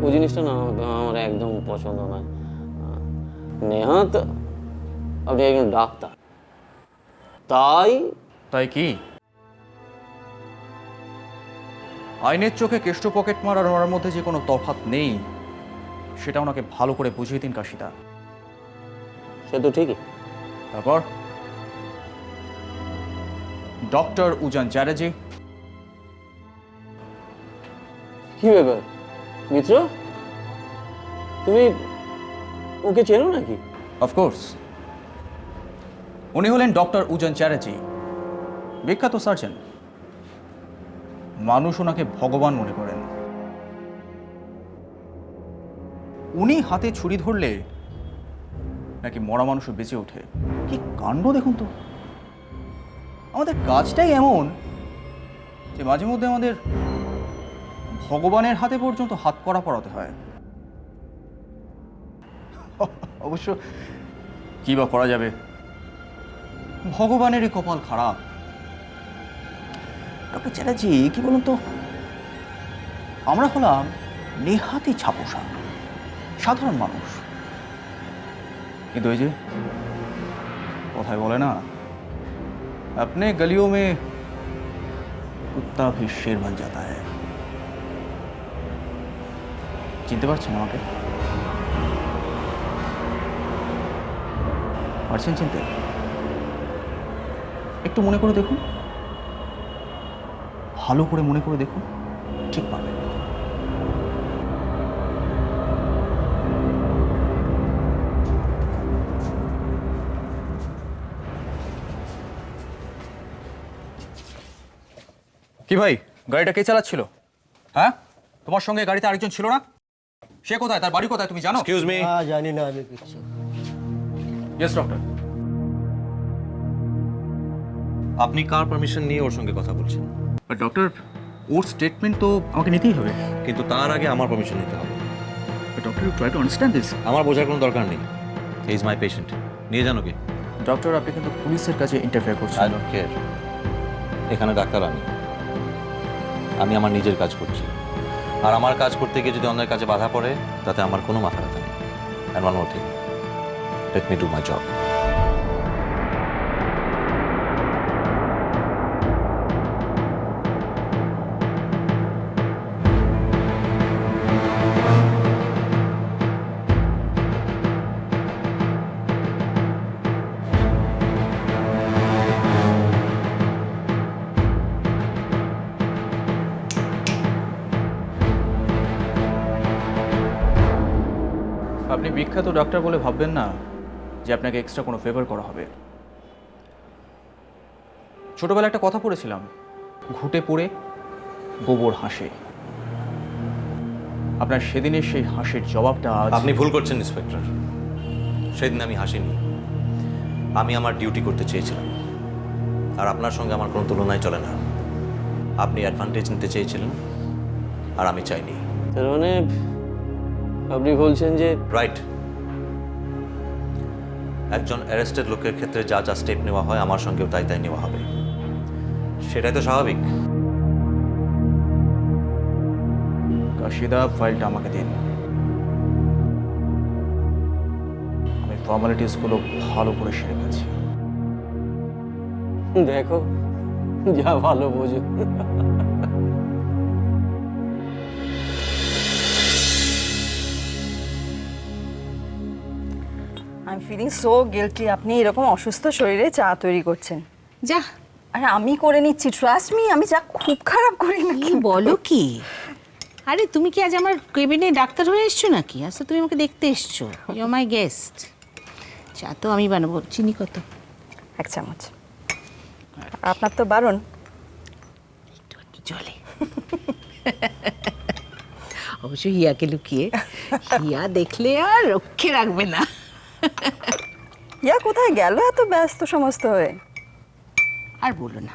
ওই জিনিসটা না আমার একদম পছন্দ নয়। নেহাত আপনি একজন ডাক্তার, তাই তাই কি আইনের চোখে কেষ্ট পকেট মারার মারার মধ্যে যে কোনো তফাৎ নেই সেটা ওনাকে ভালো করে বুঝিয়ে দিন কাশিদা। সে তো ঠিকই। তারপর ডক্টর উজান চ্যাটার্জি। কি ব্যাপার মিত্র, তুমি ওকে চেনো নাকি? অফকোর্স, উনি হলেন ডক্টর উজান চ্যাটার্জি, বিখ্যাত সার্জন। মানুষ ওনাকে ভগবান মনে করেন। উনি হাতে ছুরি ধরলে নাকি মরা মানুষও বেঁচে ওঠে। কি কাণ্ড দেখুন তো! আমাদের কাজটাই এমন যে মাঝে মধ্যে আমাদের ভগবানের হাতে পর্যন্ত হাত করা পড়াতে হয়। অবশ্য কি বা করা যাবে, ভগবানেরই কপাল খারাপ। ডক্টর চ্যাটার্জি, কি বলুন তো, আমরা হলাম নেহাতি ছাপোষা সাধারণ মানুষ, কিন্তু ওই যে কথায় বলে না, अपने गलियों में कुत्ता भी शेर बन जाता है। চিনতে পারছেন আমাকে? পারছেন চিনতে? একটু মনে করে দেখুন, ভালো করে মনে করে দেখুন, ঠিক পাবেন। কি ভাই, গাড়িটা কে চালাচ্ছিল? হ্যাঁ, তোমার সঙ্গে গাড়িতে আরেকজন ছিল না? সে কোথায়, তার বাড়ি কোথায় তুমি জানো? Excuse me. জানি না আমি কিছু। Yes doctor. আপনি কার পারমিশন নিয়ে ওর সঙ্গে কথা বলছেন? বাট ডক্টর, ওর স্টেটমেন্ট তো আমাকে নিতেই হবে। কিন্তু তার আগে আমার পারমিশন নিতে হবে। Doctor, you try to understand this. আমার বোঝার কোনো দরকার নেই। He is my patient. নিয়ে জানো কি? ডক্টর, আপনি কিন্তু পুলিশের কাছে ইন্টারফেয়ার করছেন। I don't care. এখানে ডাক্তার আমি আমার নিজের কাজ করছি, আর আমার কাজ করতে গিয়ে যদি অন্যের কাজে বাধা পড়ে তাতে আমার কোনো মাথা ব্যথা নেই। And one more thing, let me do my job. আপনি বিখ্যাত ডক্টর বলে ভাববেন না যে আপনাকে এক্সট্রা কোনো ফেভার করা হবে। ছোটবেলায় একটা কথা পড়েছিলাম, ঘুটে পড়ে গোবর হাসে। আপনার সেদিনের সেই হাসির জবাবটা আজ। আপনি ভুল করছেন ইন্সপেক্টর। সেদিন আমি হাসিনি, আমি আমার ডিউটি করতে চেয়েছিলাম। আর আপনার সঙ্গে আমার কোনো তুলনাই চলে না। আপনি অ্যাডভান্টেজ নিতে চেয়েছিলেন আর আমি চাইনি। তার মানে আপনি বলছেন যে রাইট। একজন অ্যারেস্টেড লোকের ক্ষেত্রে যা যা স্টেপ নেওয়া হয় আমার সঙ্গেও তাই তাই নেওয়া হবে, সেটাই তো স্বাভাবিক। কাশিদা, ফাইলটা আমাকে দিন। আমি ফর্মালিটিসগুলো ভালো করে সেরে ফেলছি। দেখো যা ভালো বোঝো। I am feeling so guilty. আপনি এরকম অসুস্থ শরীরে চা তৈরি করছেন। যা, আরে আমি করে নিচ্ছি, ট্রাস্ট মি। আমি চা খুব খারাপ করি না। কি বলো কি? আরে তুমি কি আজ আমার কেবিনে ডাক্তার হয়ে এসছো নাকি? আজ তো তুমি আমাকে দেখতে এসছো। You are my guest. চা তো আমি বানাবো। চিনি কত? 1 চামচ। আপনার তো বারণ। একটু একটু জলে। অবশ্য হিয়াকে লুকিয়ে, হিয়া দেখলে আর রক্ষে রাখবে না। ইয়া কোথায় গেল এত ব্যস্ত সমস্ত হয়ে? আর বলো না,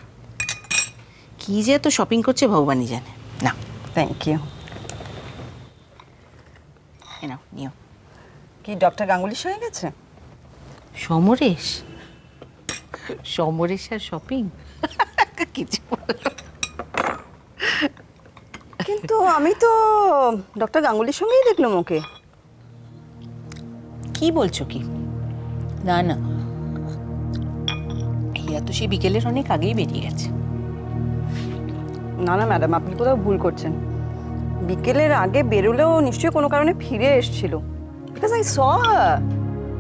কি যে এত শপিং করছে ভগবানই জানে। না, থ্যাংক ইউ। নাও নিও। কি ডক্টর গাঙ্গুলির সঙ্গে গেছে? সমরেশ? সমরেশ আর শপিং? কিছু বলো। কিন্তু কিন্তু আমি তো ডক্টর গাঙ্গুলির সঙ্গেই দেখলাম ওকে। কি বলছো কি? না না, হিয়া তো সে বিকেলের অনেক আগেই বেরিয়ে গেছে। না না ম্যাডাম, আপনি কোথাও ভুল করছেন। বিকেলের আগে বেরোলেও নিশ্চয়ই কোনো কারণে ফিরে এসেছিল, বিকজ আই স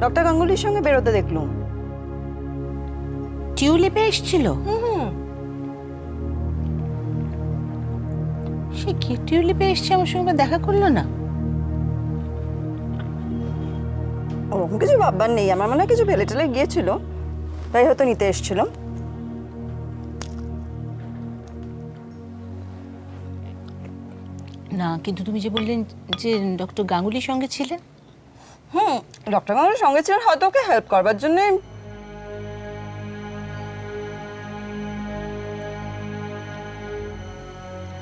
ডক্টর গাঙ্গুলির সঙ্গে বেরোতে দেখলাম। টিউলিপে এসেছিল? সে কি টিউলিপে এসছে, আমার সঙ্গে দেখা করলো না? ওরকম কিছু ভাববার নেই, আমার মনে হয় কিছু ফেলে টেলে গিয়েছিল, তাই হয়তো নিতে এসেছিল। না, কিন্তু তুমি যে বললেন যে ডক্টর গাঙ্গুলির সঙ্গে ছিলেন। ডক্টর গাঙ্গুলির সঙ্গে ছিলেন হয়তো ওকে হেল্প করবার জন্য।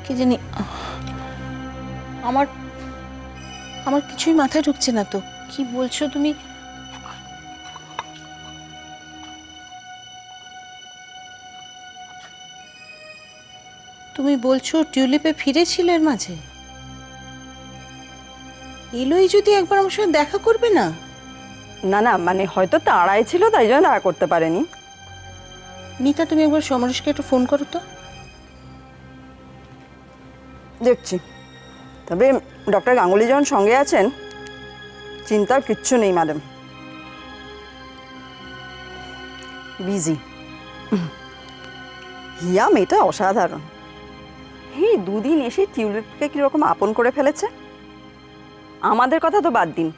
কি জানি, আমার আমার কিছুই মাথায় ঢুকছে না তো। কি বলছো তুমি? তুমি বলছো টিউলিপে ফিরেছিল এর মাঝে? এলোই যদি একবার আমার সঙ্গে দেখা করবে না? না না, মানে হয়তো তাড়াই ছিল, তাই জন্য দেখা করতে পারেনি। নিতা, তুমি একবার সমরেশকে একটু ফোন করো তো। দেখছি। তবে ডক্টর গাঙ্গুলি যখন সঙ্গে আছেন, চিন্তার কিচ্ছু নেই ম্যাডাম। বিজি। হিয়া মেয়েটা অসাধারণ। এই দুদিন এসে টিউলিপকে কীরকম আপন করে ফেলেছে। আমাদের কথা তো বাদ দিন,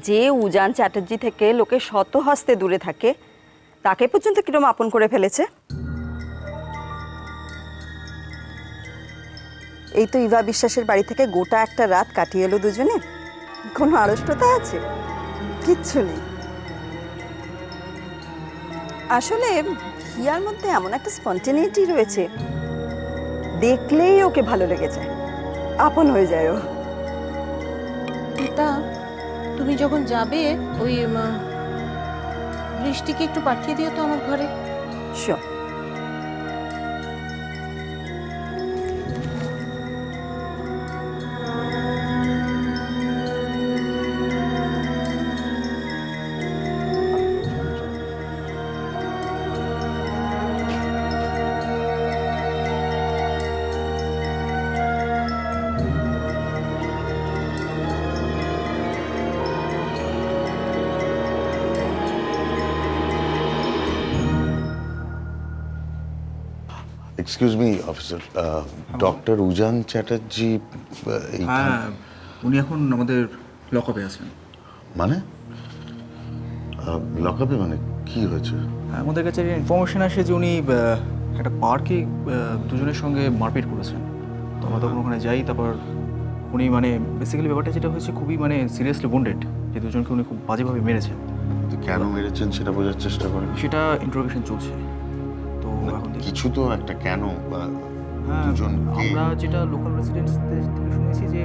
যে উজান চ্যাটার্জি থেকে লোকে শত হস্তে দূরে থাকে, তাকে পর্যন্ত কীরকম আপন করে ফেলেছে। এই তো ইভা বিশ্বাসের বাড়ি থেকে গোটা একটা রাত কাটিয়ে এলো দুজনে। কোনো আড়ষ্টতা আছে? কিচ্ছু নেই। আসলে হিয়ার মধ্যে এমন একটা স্পন্টেনিটি রয়েছে, দেখলেই ওকে ভালো লেগে যায়, আপন হয়ে যায় ও। নিতা, তুমি যখন যাবে ওই বৃষ্টিকে একটু পাঠিয়ে দিও তো আমার ঘরে। Sure. Excuse me officer, doctor Ujan Chatterjee হ্যাঁ, উনি এখন আমাদের লকআপে আছেন। মানে লকআপে? মানে কি হয়েছে? আমাদের কাছে ইনফরমেশন আসে যে উনি একটা পার্কে দুজনের সঙ্গে মারপিট করেছেন। তো আমরা তখন ওখানে যাই, তারপর উনি মানে বেসিক্যালি ব্যাপারটা যেটা হয়েছে খুবই মানে সিরিয়াসলি wounded, যে দুজনকে উনি খুব বাজেভাবে মেরেছেন। তো কেন মেরেছেন সেটা বোঝার চেষ্টা করেন। সেটা ইন্টারোগেশন চলছে। তো এখন দেখি। কিছু তো একটা কেন বা হ্যাঁ, দুজন আমরা যেটা লোকাল রেসিডেন্টসদের থেকে শুনেছি যে